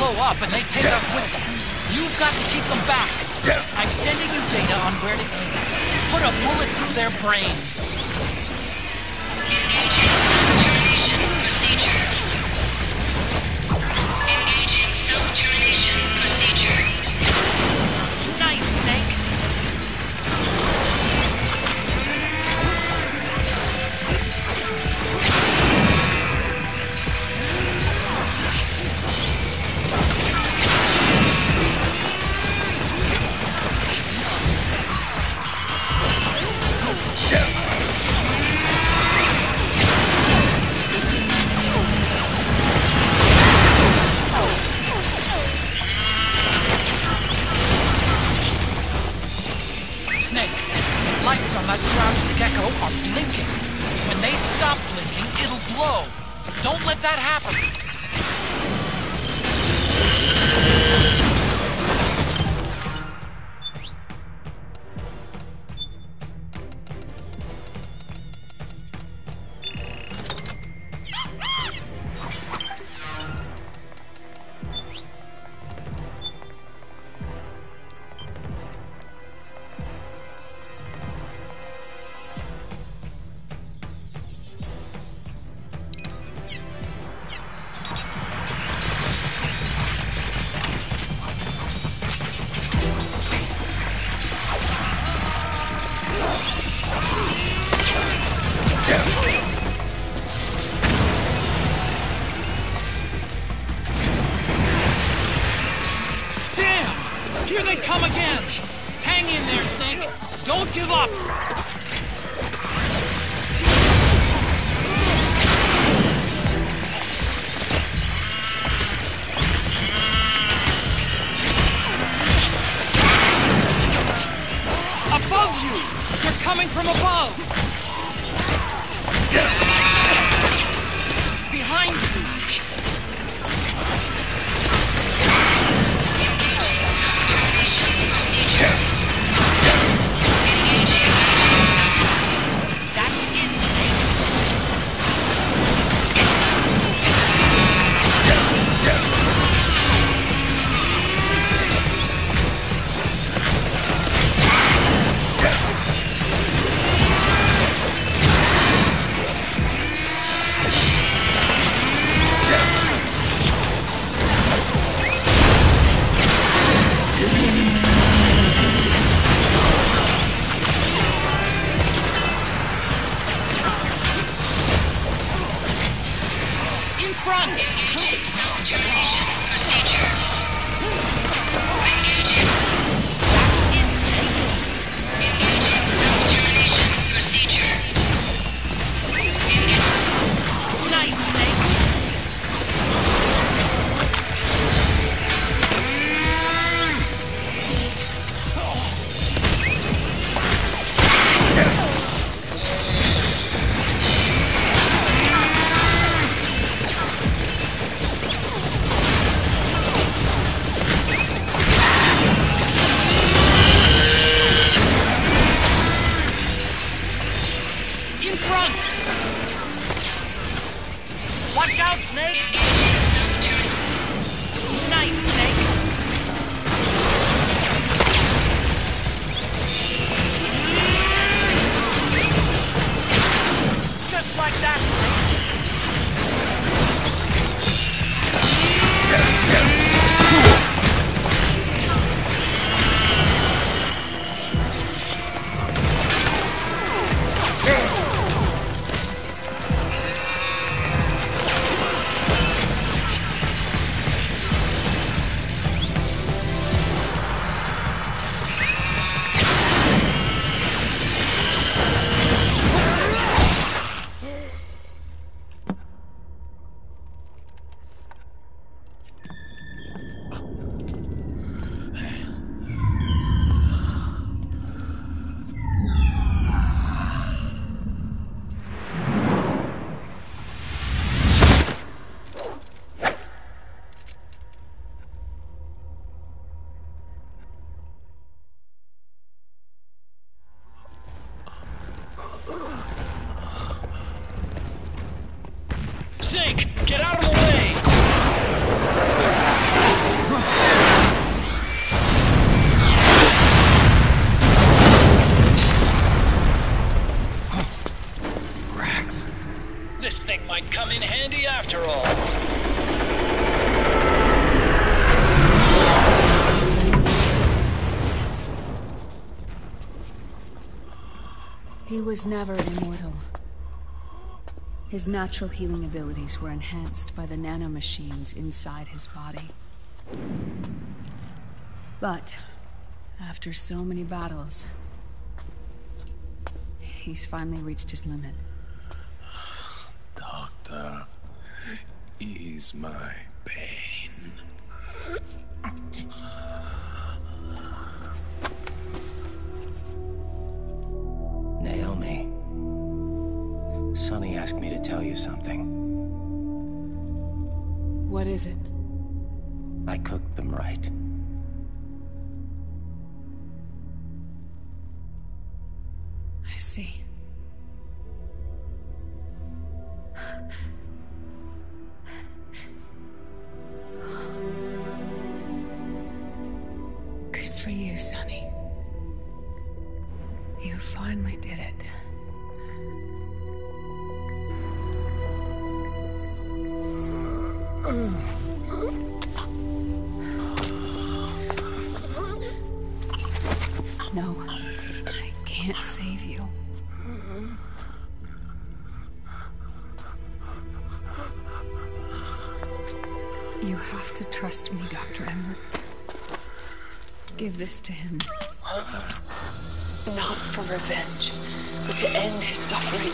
blow up and they take us with them. You've got to keep them back. I'm sending you data on where to aim. Put a bullet through their brains. Engaging self-termination procedure. Nice, Snake. That crouched gecko are blinking. When they stop blinking, it'll blow. Don't let that happen. Here they come again! Hang in there, Snake! Don't give up! Above you! They're coming from above! Behind you! He was never immortal. His natural healing abilities were enhanced by the nanomachines inside his body. But after so many battles, he's finally reached his limit. Doctor, ease my pain. Naomi, Sonny asked me to tell you something. What is it? I cooked them right. I see. Good for you, Sonny. You finally did it. No, I can't save you. You have to trust me, Dr. Emmer. Give this to him. Not for revenge, but to end his suffering.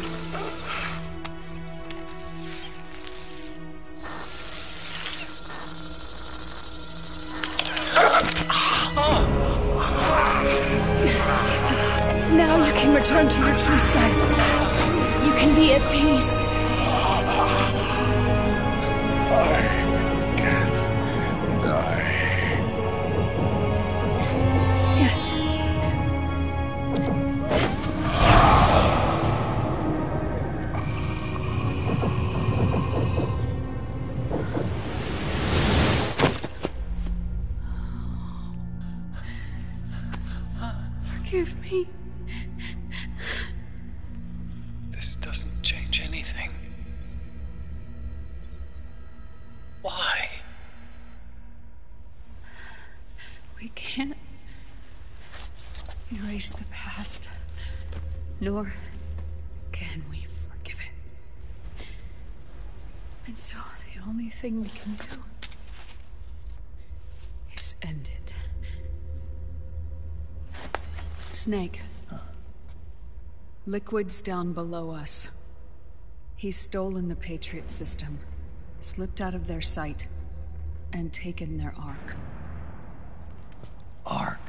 Now you can return to your true self. You can be at peace. I can die. Yes. Forgive me. This doesn't change anything. Why? We can't erase the past, nor can we forgive it. And so the only thing we can do is end it. Snake. Liquid's down below us. He's stolen the Patriot system, slipped out of their sight, and taken their Ark. Ark?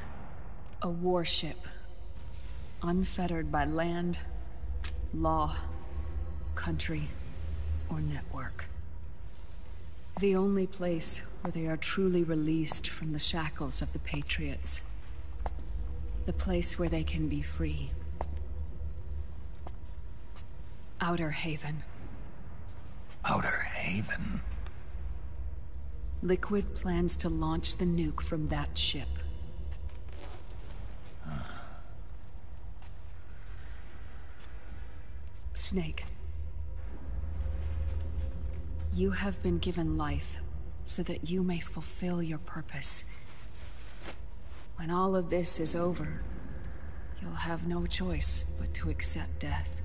A warship. Unfettered by land, law, country, or network. The only place where they are truly released from the shackles of the Patriots. The place where they can be free. Outer Haven. Outer Haven? Liquid plans to launch the nuke from that ship. Snake. You have been given life so that you may fulfill your purpose. When all of this is over, you'll have no choice but to accept death.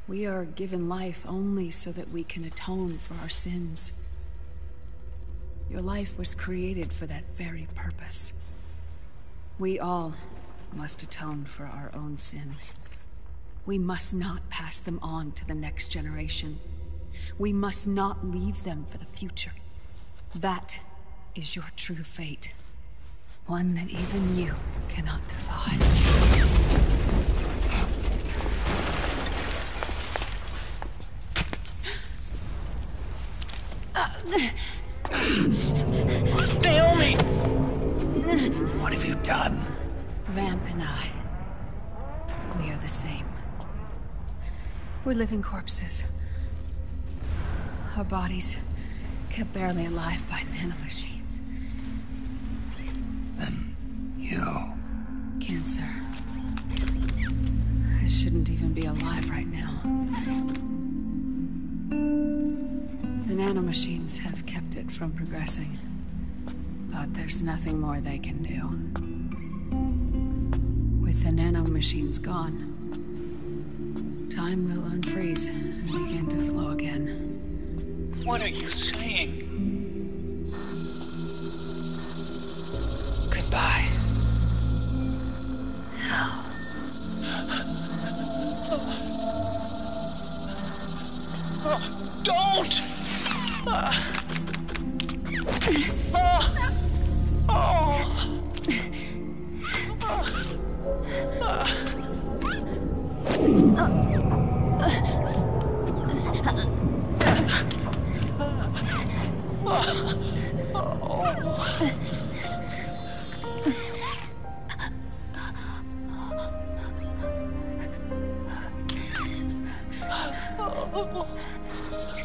We are given life only so that we can atone for our sins. Your life was created for that very purpose. We all must atone for our own sins. We must not pass them on to the next generation. We must not leave them for the future. That is your true fate. One that even you cannot defy. Naomi! What have you done? Vamp and I, we are the same. We're living corpses. Our bodies kept barely alive by nanomachines. Then you... Cancer. I shouldn't even be alive right now. The nanomachines have kept it from progressing. But there's nothing more they can do. the nanomachines gone, time will unfreeze and begin to flow again. What are you saying? Goodbye. Hell. Don't!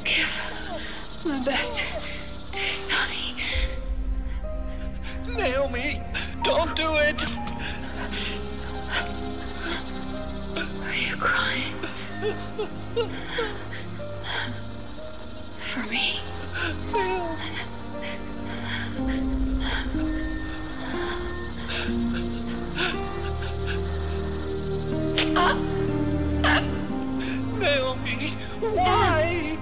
Give my best to Sonny. Naomi, don't do it! Are you crying? For me? Naomi, why?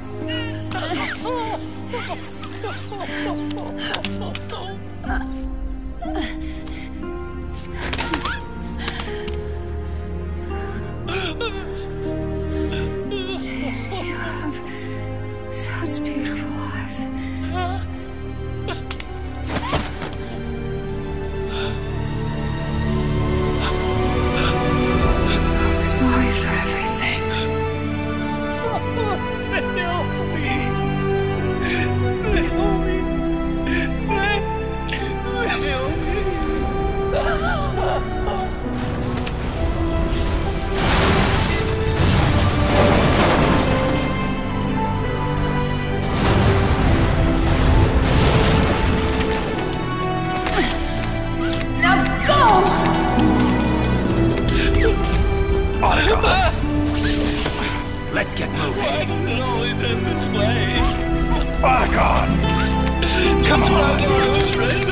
You have such beautiful eyes. I'm sorry for everything. Let's get moving. Why does it always end this way? Argon! Come on!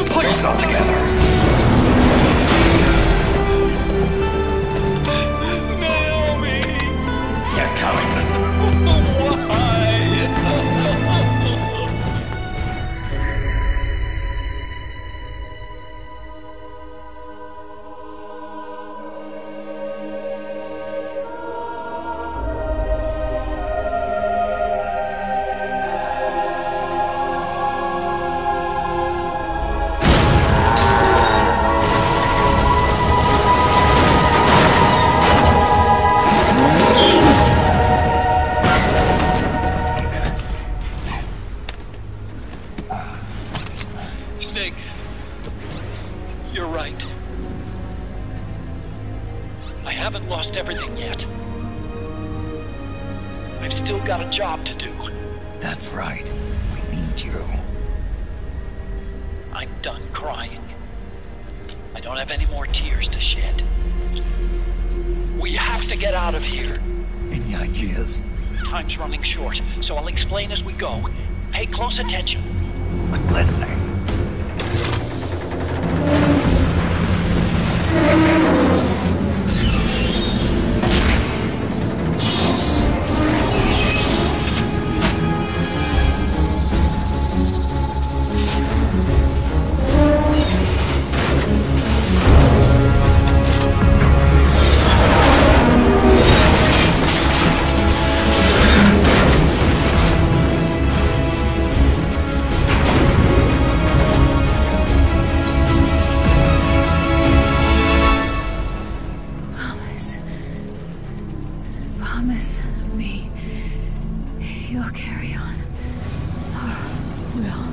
Pull yourself together! Naomi! You're coming! Why? You're right. I haven't lost everything yet. I've still got a job to do. That's right. We need you. I'm done crying. I don't have any more tears to shed. We have to get out of here. Any ideas? Time's running short, so I'll explain as we go. Pay close attention. I'm listening. Promise me you'll carry on. Or will.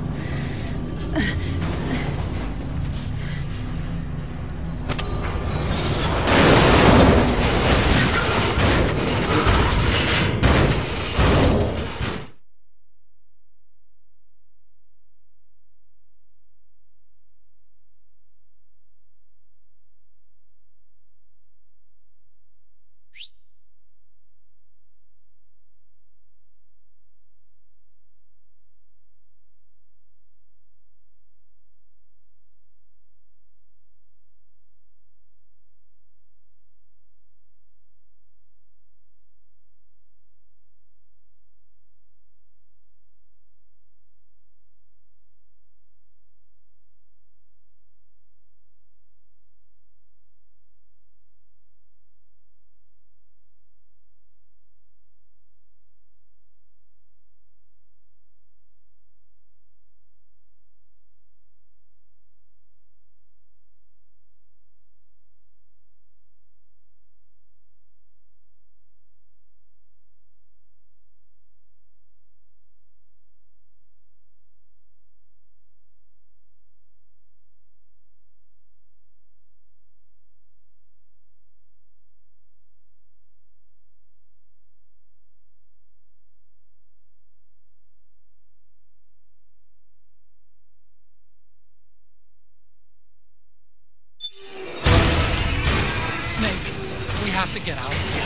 to get out of here.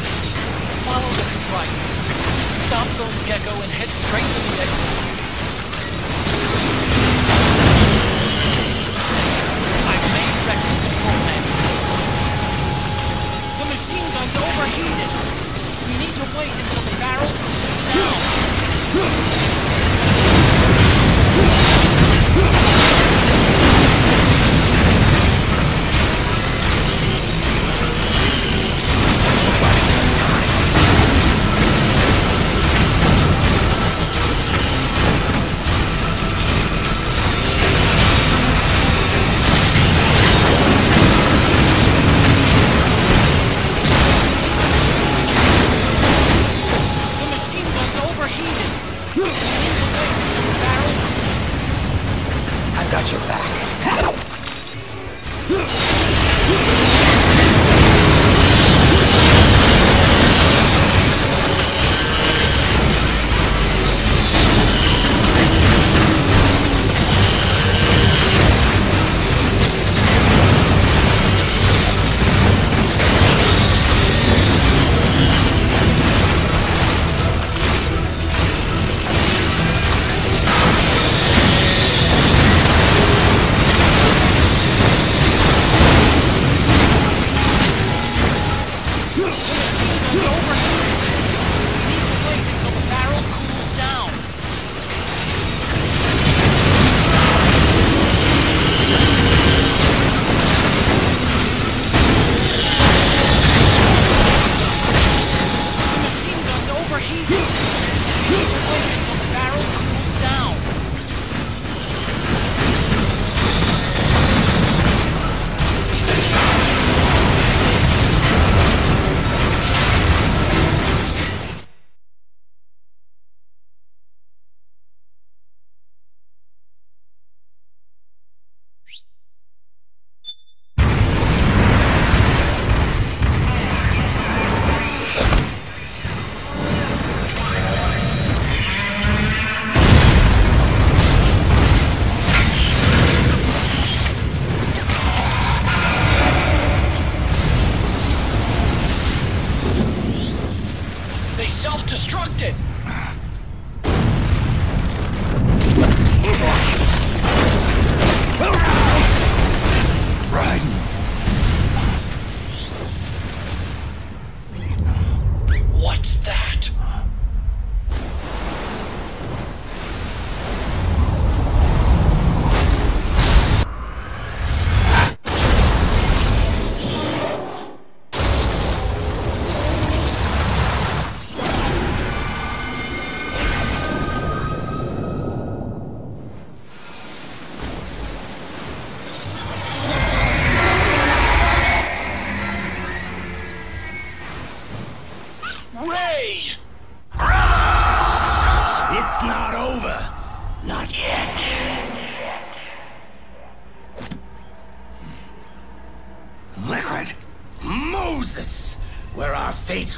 Follow this right. Stop those gecko and head straight to the exit. I've made Rex's control panel. The machine gun's overheated. We need to wait until the barrel cools down.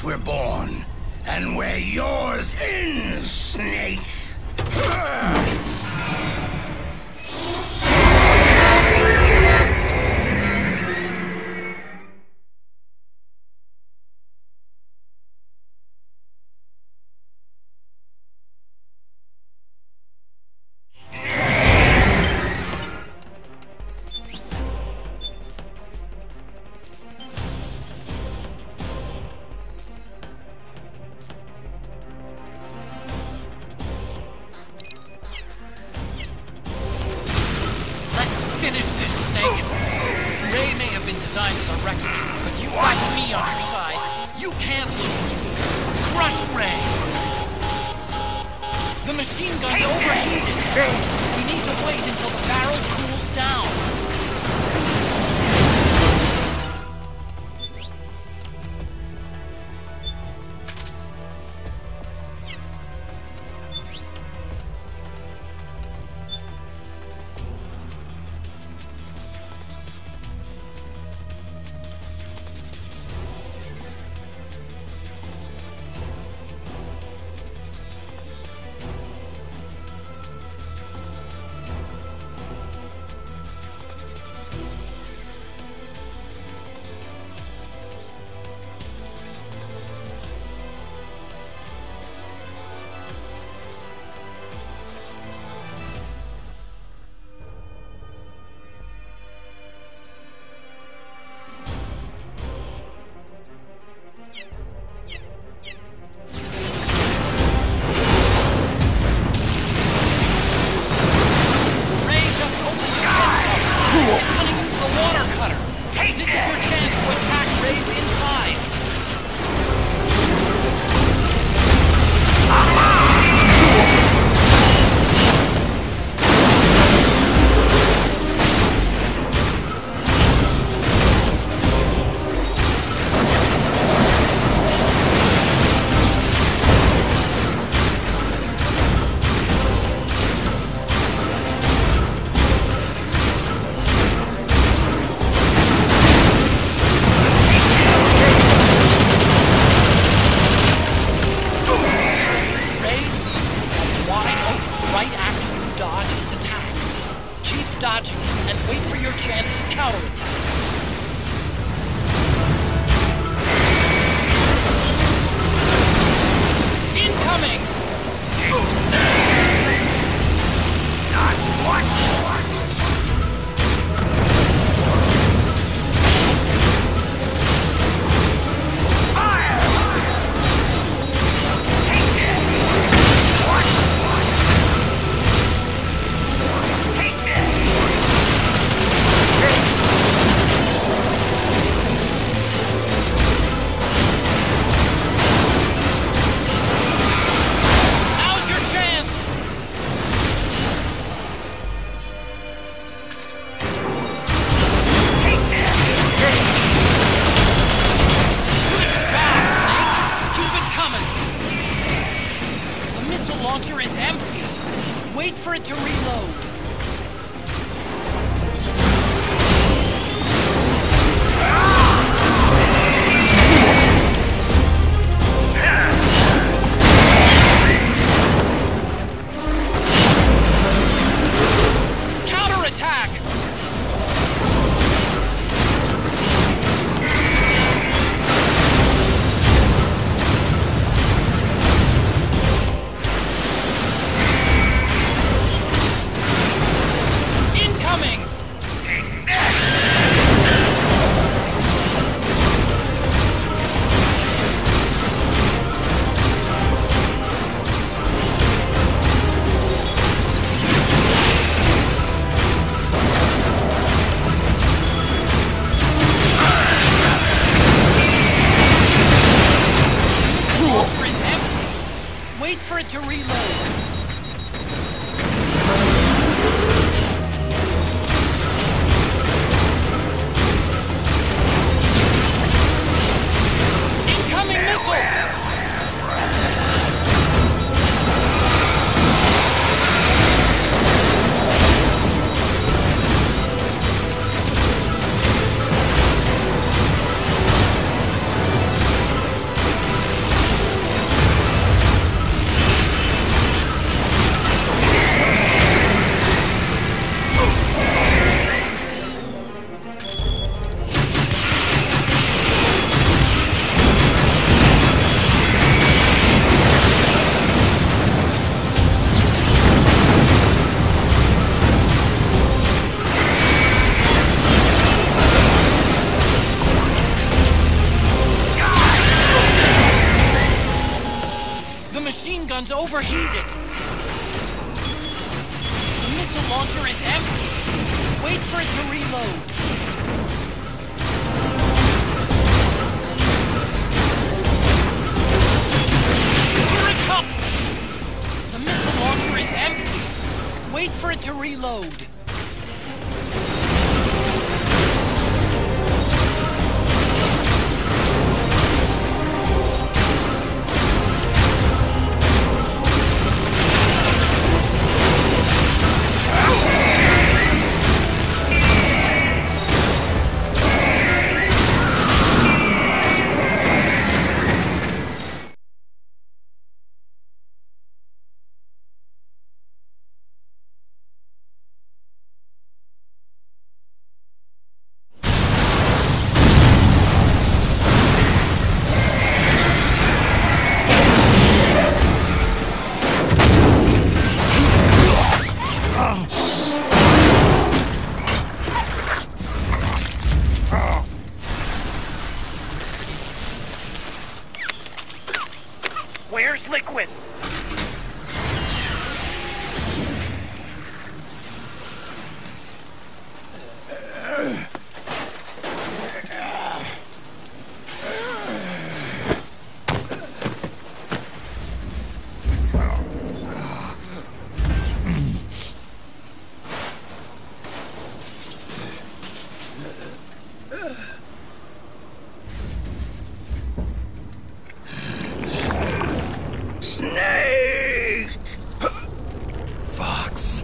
We're born, and where yours ends, Snake. your chance to counterattack. Incoming! Not what? Fire! Take this! What? Take this! Now's your chance! Take this! Good job, Snake! Keep it coming! The missile launcher is empty. Wait for it to reload. Counterattack! Incoming! The launcher is empty. Wait for it to reload. Incoming missile! The machine gun's overheated. The missile launcher is empty. Wait for it to reload. Here it comes! The missile launcher is empty. Wait for it to reload. Where's Liquid? Snake! Fox.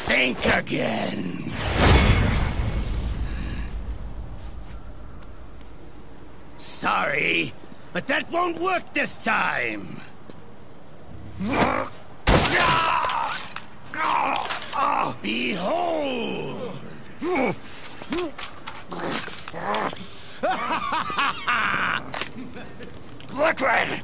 Think again. sorry, but that won't work this time. Behold! Liquid!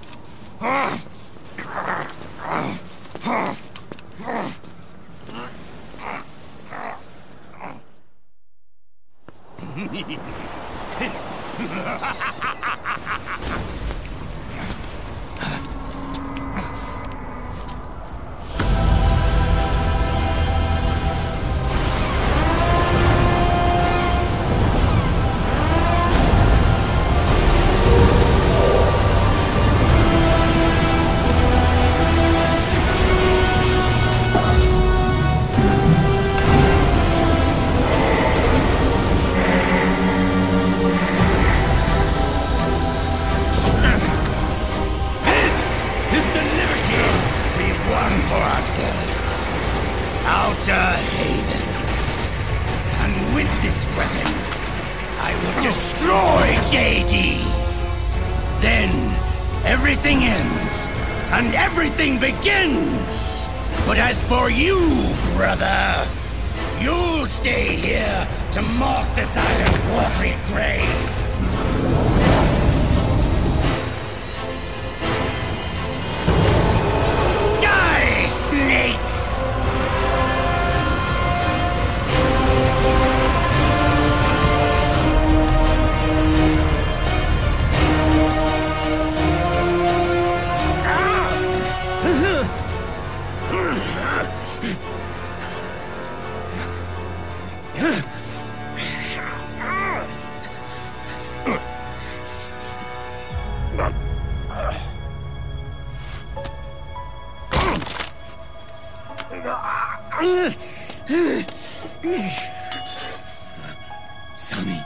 Sonny,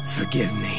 forgive me.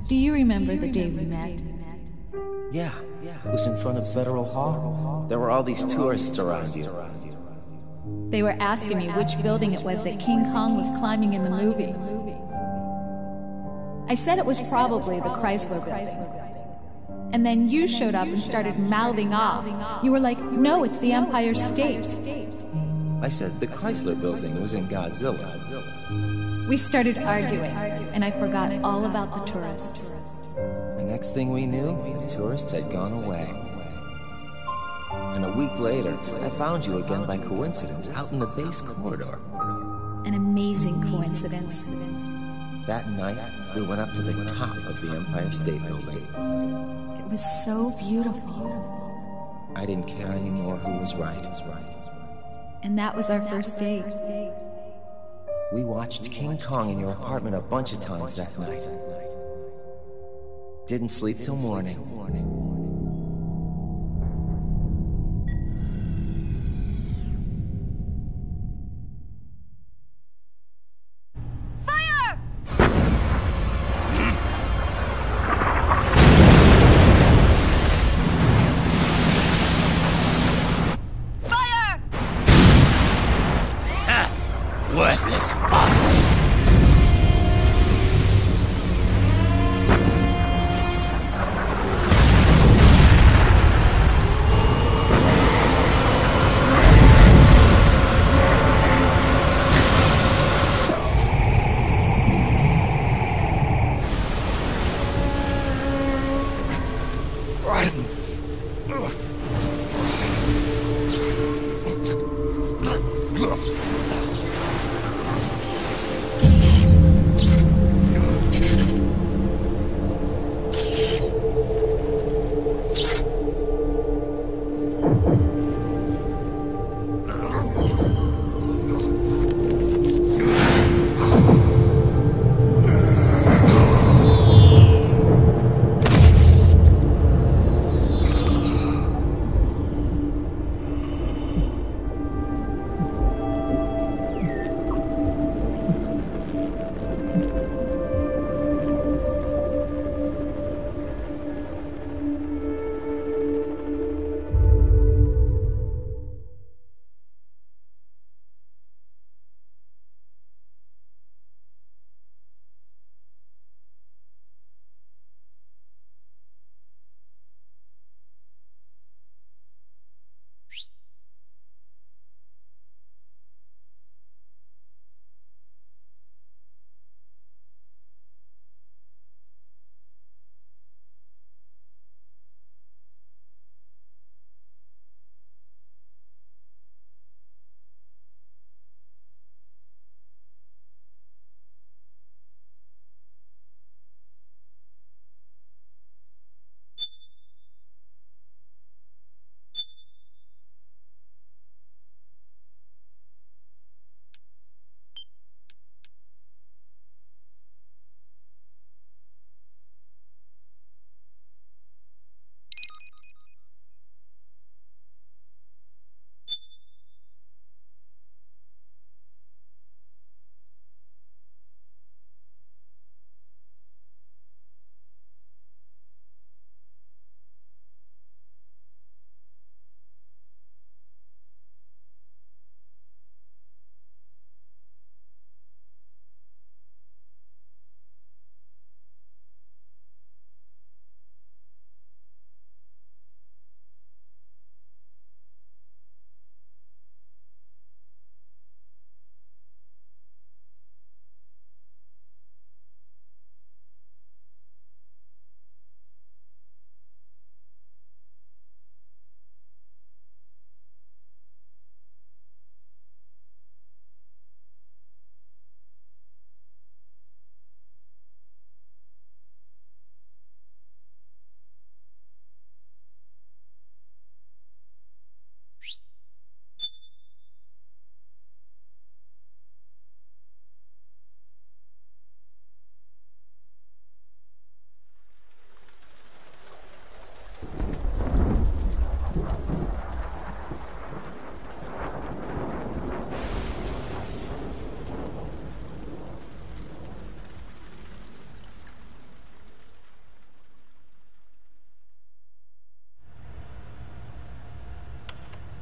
Do you remember the day we met? Yeah. It was in front of Federal Hall. There were all these tourists around you. They were asking me which building it was that King Kong was climbing in the movie. I said it was probably the Chrysler building. And then you showed up and started mouthing off. You were like, no, it's the Empire State. I said the Chrysler building was in Godzilla. We started arguing, and I forgot all about the tourists. The next thing we knew, the tourists had gone away. And a week later, I found you again by coincidence out in the base corridor. An amazing coincidence. That night, we went up to the top of the Empire State Building. It was so beautiful. I didn't care anymore who was right. And that was our first date. We watched King Kong in your apartment a bunch of times that night. Didn't sleep till morning. Fire! as possible!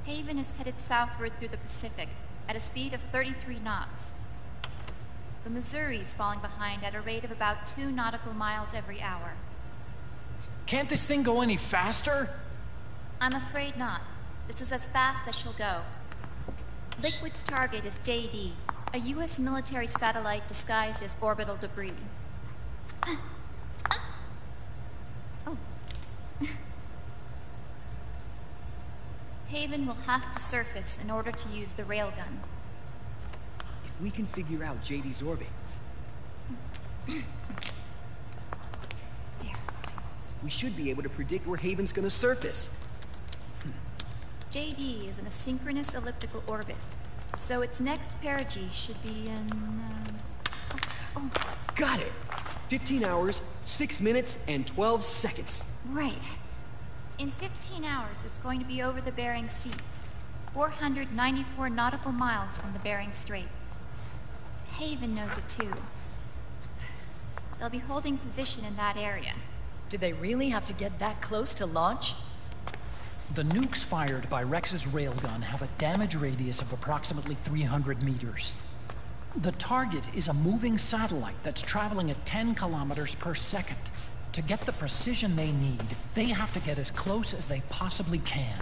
Haven is headed southward through the Pacific at a speed of 33 knots. The Missouri's falling behind at a rate of about 2 nautical miles every hour. Can't this thing go any faster? I'm afraid not. This is as fast as she'll go. Liquid's target is JD, a U.S. military satellite disguised as orbital debris. Oh. Haven will have to surface in order to use the railgun. If we can figure out JD's orbit... There. We should be able to predict where Haven's gonna surface. JD is in a synchronous elliptical orbit, so its next perigee should be in... Got it! 15 hours, 6 minutes, and 12 seconds. Right. In 15 hours, it's going to be over the Bering Sea, 494 nautical miles from the Bering Strait. Haven knows it too. They'll be holding position in that area. Do they really have to get that close to launch? The nukes fired by Rex's railgun have a damage radius of approximately 300 meters. The target is a moving satellite that's traveling at 10 kilometers per second. To get the precision they need, they have to get as close as they possibly can.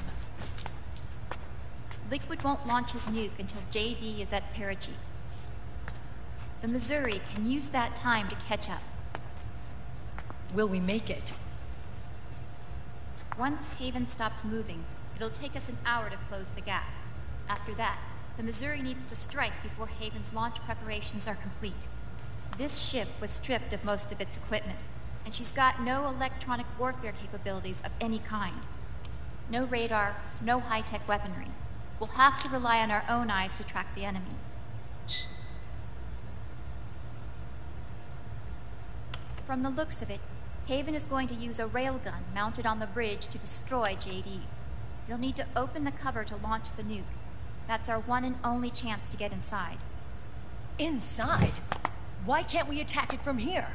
Liquid won't launch his nuke until JD is at perigee. The Missouri can use that time to catch up. Will we make it? Once Haven stops moving, it'll take us an hour to close the gap. After that, the Missouri needs to strike before Haven's launch preparations are complete. This ship was stripped of most of its equipment, and she's got no electronic warfare capabilities of any kind. No radar, no high-tech weaponry. We'll have to rely on our own eyes to track the enemy. From the looks of it, Haven is going to use a railgun mounted on the bridge to destroy JD. You'll need to open the cover to launch the nuke. That's our one and only chance to get inside. Inside? Why can't we attack it from here?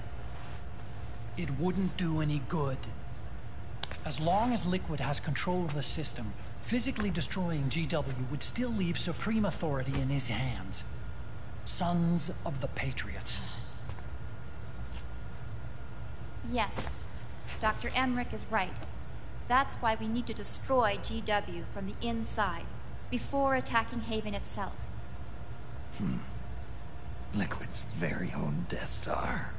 It wouldn't do any good. As long as Liquid has control of the system, physically destroying GW would still leave supreme authority in his hands. Sons of the Patriots. Yes, Dr. Emmerich is right. That's why we need to destroy GW from the inside, before attacking Haven itself. Liquid's very own Death Star.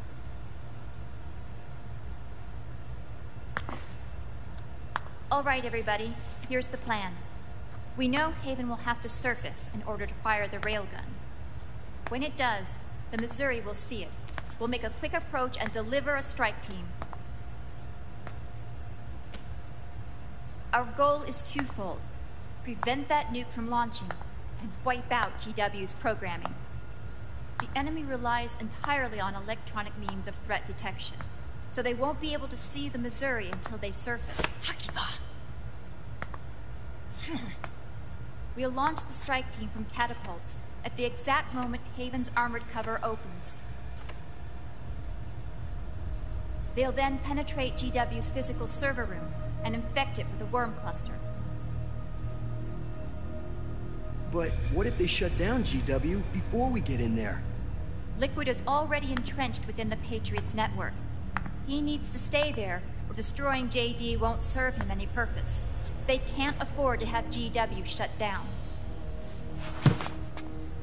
All right, everybody, here's the plan. We know Haven will have to surface in order to fire the railgun. When it does, the Missouri will see it. We'll make a quick approach and deliver a strike team. Our goal is twofold. Prevent that nuke from launching, and wipe out GW's programming. The enemy relies entirely on electronic means of threat detection, so they won't be able to see the Missouri until they surface. We'll launch the strike team from catapults at the exact moment Haven's armored cover opens. They'll then penetrate GW's physical server room and infect it with a worm cluster. But what if they shut down GW before we get in there? Liquid is already entrenched within the Patriots network. He needs to stay there, or destroying JD won't serve him any purpose. They can't afford to have GW shut down.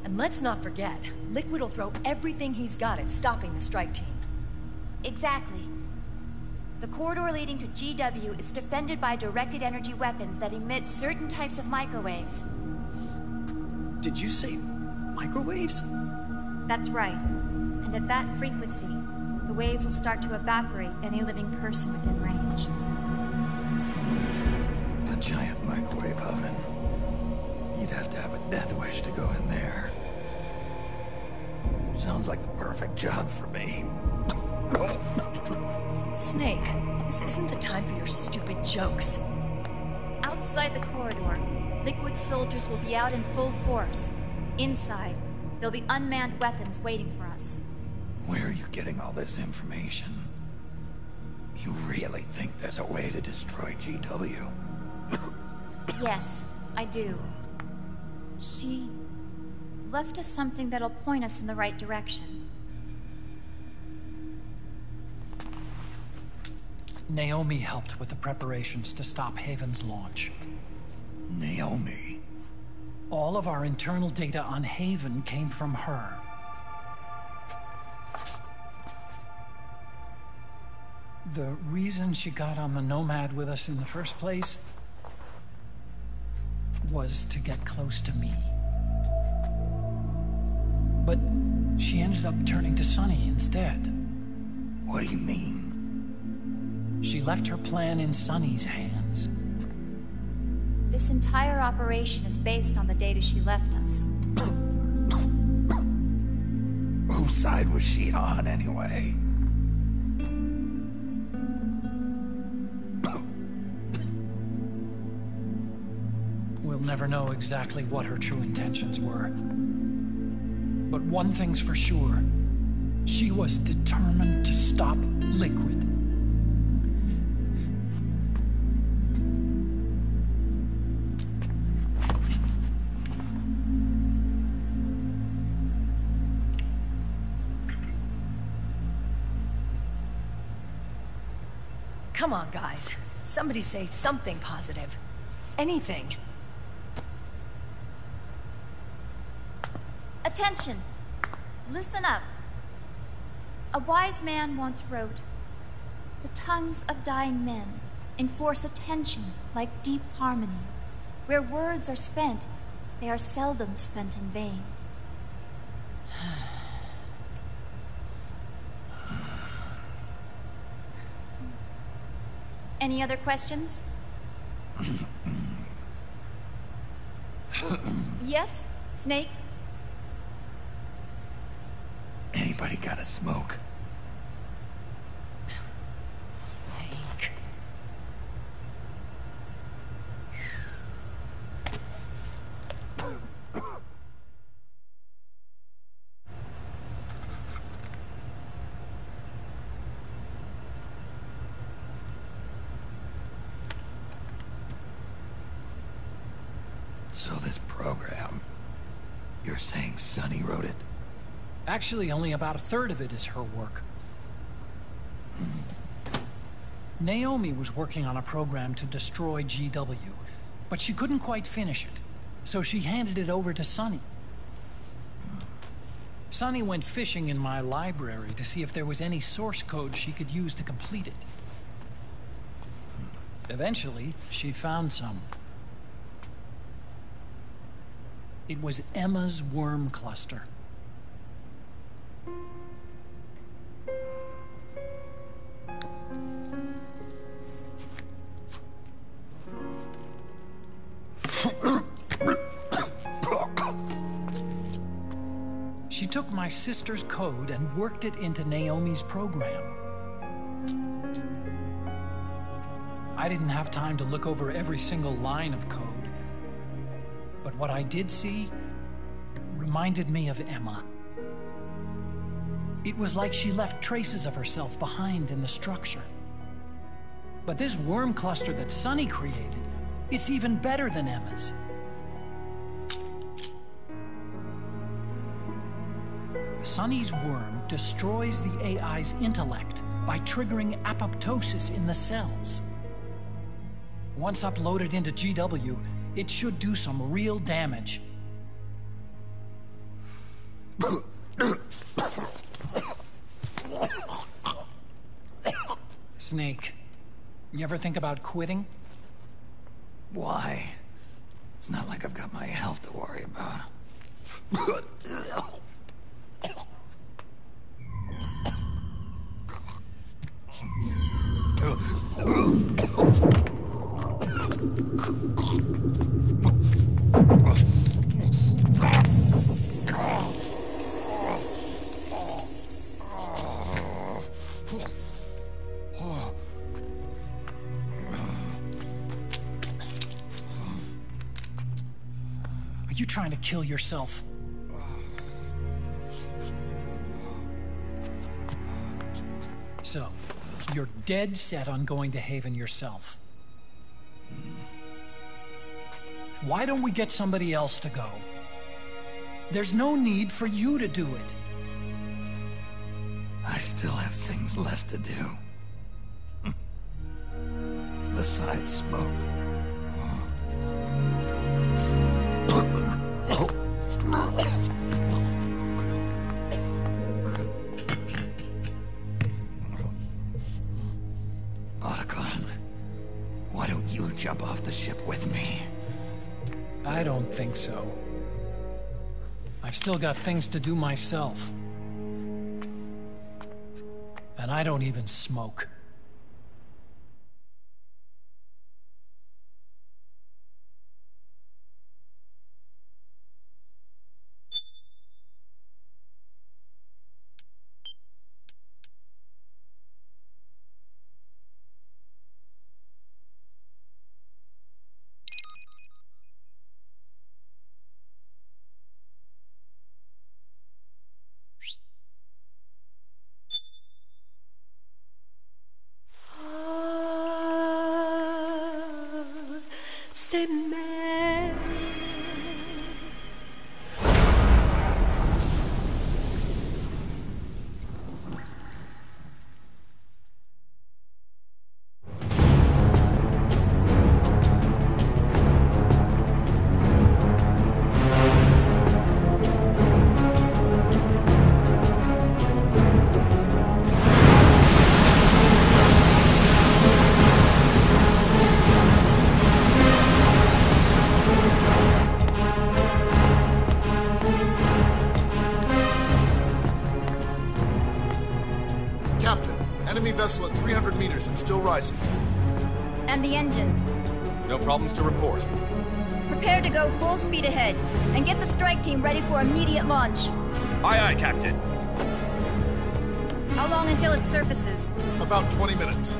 And let's not forget, Liquid will throw everything he's got at stopping the strike team. Exactly. The corridor leading to GW is defended by directed energy weapons that emit certain types of microwaves. Did you say microwaves? That's right. And at that frequency, the waves will start to evaporate any living person within range. A giant microwave oven. You'd have to have a death wish to go in there. Sounds like the perfect job for me. Snake, this isn't the time for your stupid jokes. Outside the corridor, Liquid soldiers will be out in full force. Inside, there'll be unmanned weapons waiting for us. Where are you getting all this information? You really think there's a way to destroy GW? Yes, I do. She left us something that'll point us in the right direction. Naomi helped with the preparations to stop Haven's launch. Naomi? All of our internal data on Haven came from her. The reason she got on the Nomad with us in the first place was to get close to me. But she ended up turning to Sonny instead. What do you mean? She left her plan in Sonny's hands. This entire operation is based on the data she left us. Whose side was she on, anyway? We'll never know exactly what her true intentions were. But one thing's for sure. She was determined to stop Liquid. Come on, guys. Somebody say something positive. Anything. Attention! Listen up. A wise man once wrote, "The tongues of dying men enforce attention like deep harmony. Where words are spent, they are seldom spent in vain." Any other questions? Yes, Snake? Anybody got a smoke? Snake. So this program, you're saying Sunny wrote it? Actually, only about a third of it is her work. Naomi was working on a program to destroy GW, but she couldn't quite finish it, so she handed it over to Sunny. Sunny went fishing in my library to see if there was any source code she could use to complete it. Eventually, she found some. It was Emma's worm cluster. She took my sister's code and worked it into Naomi's program. I didn't have time to look over every single line of code, but what I did see reminded me of Emma. It was like she left traces of herself behind in the structure. But this worm cluster that Sunny created, it's even better than Emma's. Sunny's worm destroys the AI's intellect by triggering apoptosis in the cells. Once uploaded into GW, it should do some real damage. Snake, you ever think about quitting? Why? It's not like I've got my health to worry about. Are you trying to kill yourself? So, you're dead set on going to Haven yourself. Why don't we get somebody else to go? There's no need for you to do it. I still have things left to do. Besides smoke. Otacon, why don't you jump off the ship with me? I don't think so. I've still got things to do myself. And I don't even smoke. Semaines. vessel at 300 meters and still rising. And the engines? No problems to report. Prepare to go full speed ahead, and get the strike team ready for immediate launch. Aye, aye, Captain. How long until it surfaces? About 20 minutes.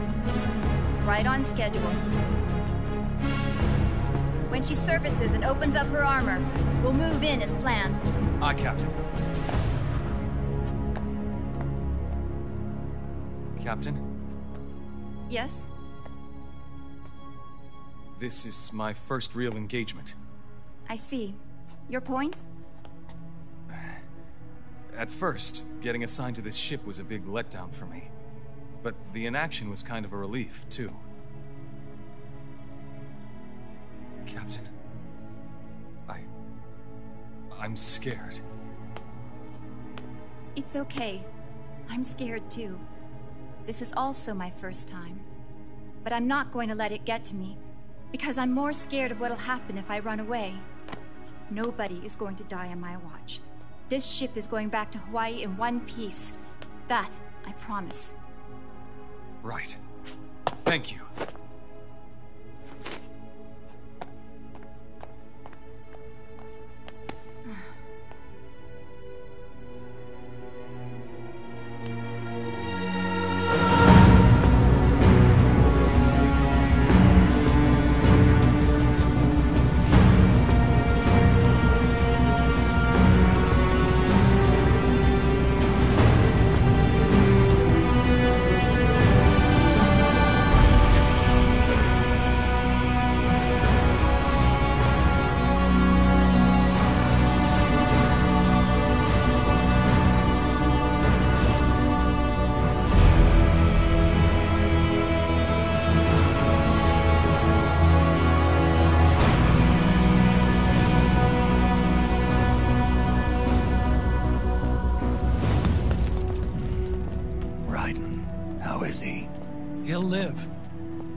Right on schedule. When she surfaces and opens up her armor, we'll move in as planned. Aye, Captain. Captain? Yes? This is my first real engagement. I see. Your point? At first, getting assigned to this ship was a big letdown for me. But the inaction was kind of a relief, too. Captain, I'm scared. It's okay. I'm scared too. This is also my first time. But I'm not going to let it get to me, because I'm more scared of what'll happen if I run away. Nobody is going to die on my watch. This ship is going back to Hawaii in one piece. That, I promise. Right. Thank you. He'll live,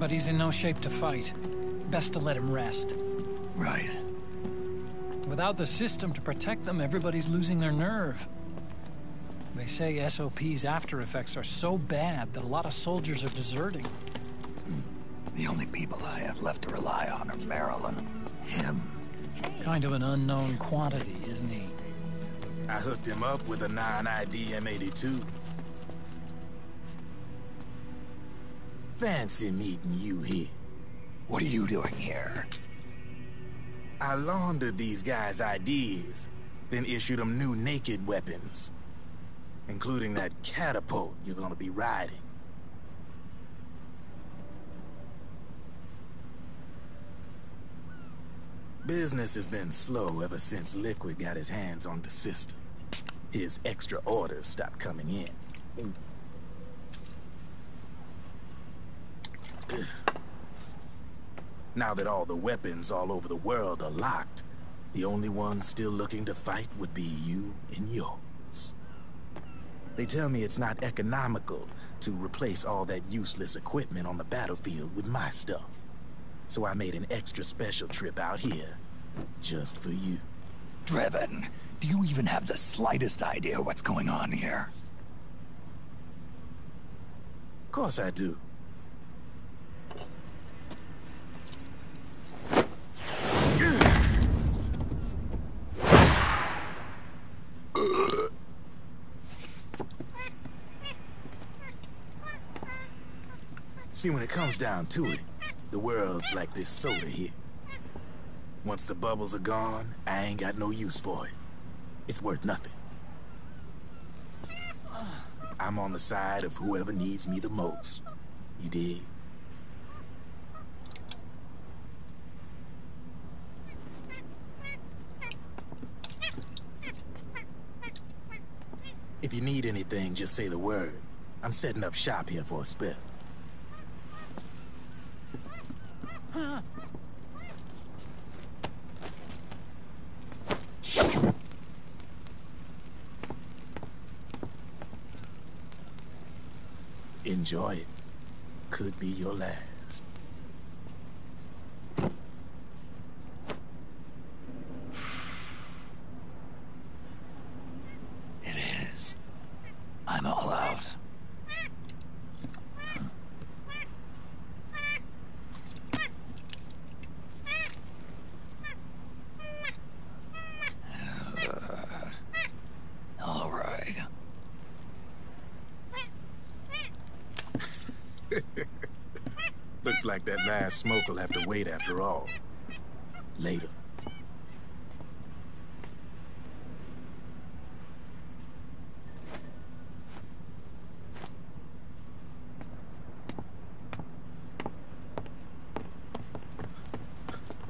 but he's in no shape to fight. Best to let him rest. Right. Without the system to protect them, everybody's losing their nerve. They say SOP's after effects are so bad that a lot of soldiers are deserting. The only people I have left to rely on are Marilyn, him. Kind of an unknown quantity, isn't he? I hooked him up with a non-ID M82. Fancy meeting you here. What are you doing here? I laundered these guys' IDs, then issued them new naked weapons, including that catapult you're gonna be riding. Business has been slow ever since Liquid got his hands on the system. His extra orders stopped coming in. Now that all the weapons all over the world are locked, the only ones still looking to fight would be you and yours. They tell me it's not economical to replace all that useless equipment on the battlefield with my stuff. So I made an extra special trip out here, just for you. Driven, do you even have the slightest idea what's going on here? Of course I do. See, when it comes down to it, the world's like this soda here. Once the bubbles are gone, I ain't got no use for it. It's worth nothing. I'm on the side of whoever needs me the most. You dig? If you need anything, just say the word. I'm setting up shop here for a spell. Enjoy it. Could be your last. It is. I'm all out. Looks like that last smoke will have to wait after all. Later.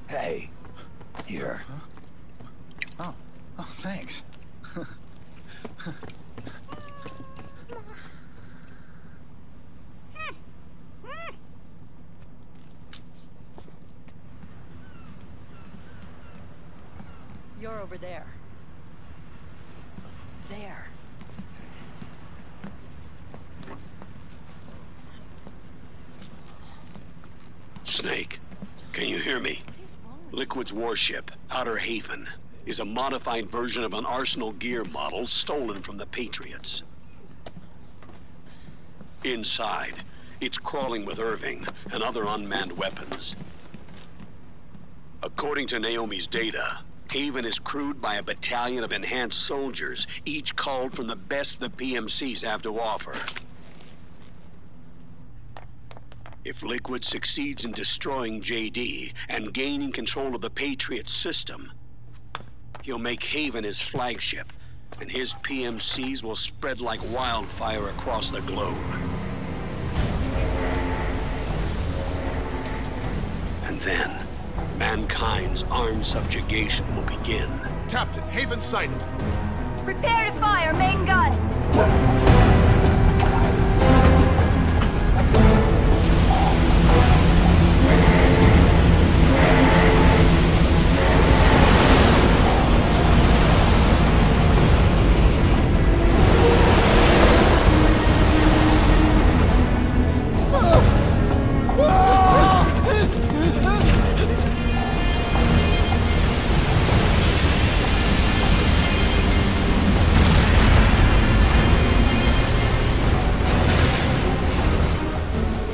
Hey, here. Huh? Oh, thanks. You're over there. There. Snake, can you hear me? Liquid's warship, Outer Haven, is a modified version of an Arsenal gear model stolen from the Patriots. Inside, it's crawling with Irving and other unmanned weapons. According to Naomi's data, Haven is crewed by a battalion of enhanced soldiers, each culled from the best the PMCs have to offer. If Liquid succeeds in destroying JD and gaining control of the Patriot system, he'll make Haven his flagship, and his PMCs will spread like wildfire across the globe. And then, mankind's armed subjugation will begin. Captain, Haven sighted. Prepare to fire, main gun!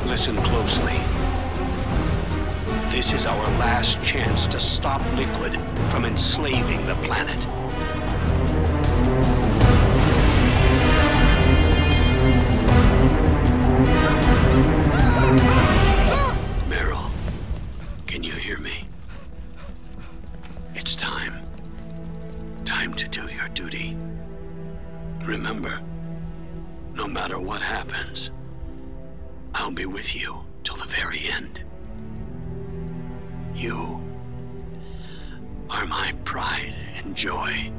Listen closely. This is our last chance to stop Liquid from enslaving the planet. Meryl, can you hear me? It's time. Time to do your duty. Remember, no matter what happens, I'll be with you till the very end. You are my pride and joy.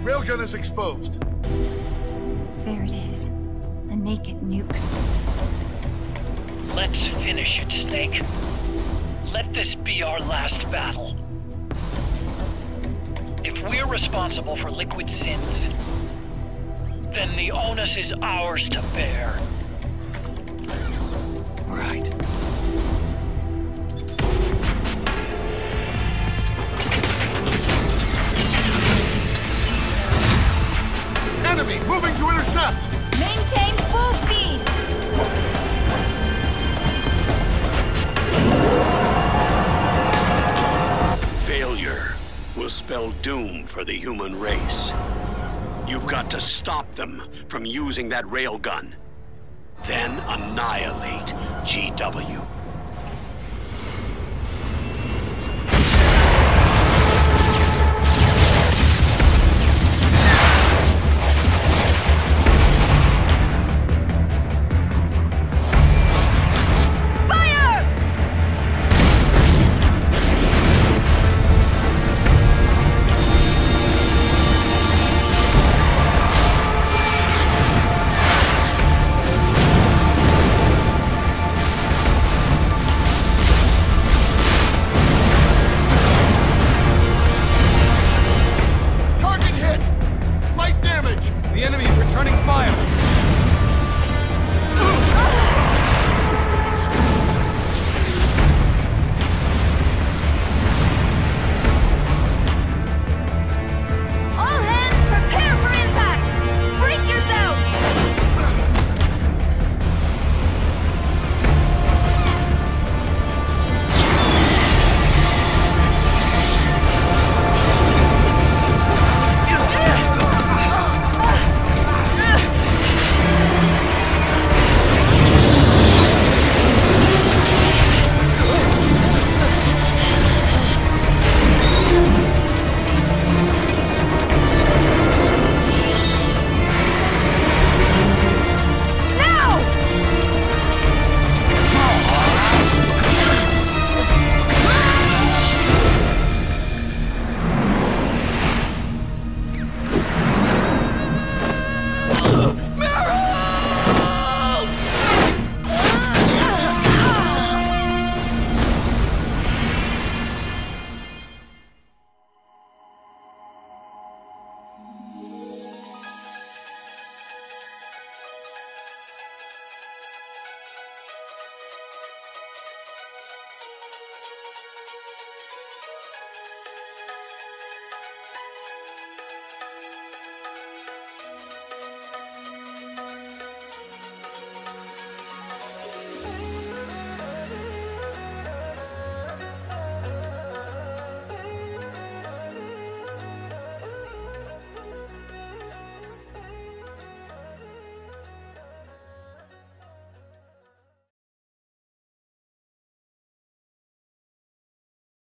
Railgun is exposed. There it is. A naked nuke. Let's finish it, Snake. Let this be our last battle. If we're responsible for Liquid's sins, then the onus is ours to bear. Right. Enemy moving to intercept! Maintain full speed! Failure will spell doom for the human race. You've got to stop them from using that railgun. Then annihilate GW.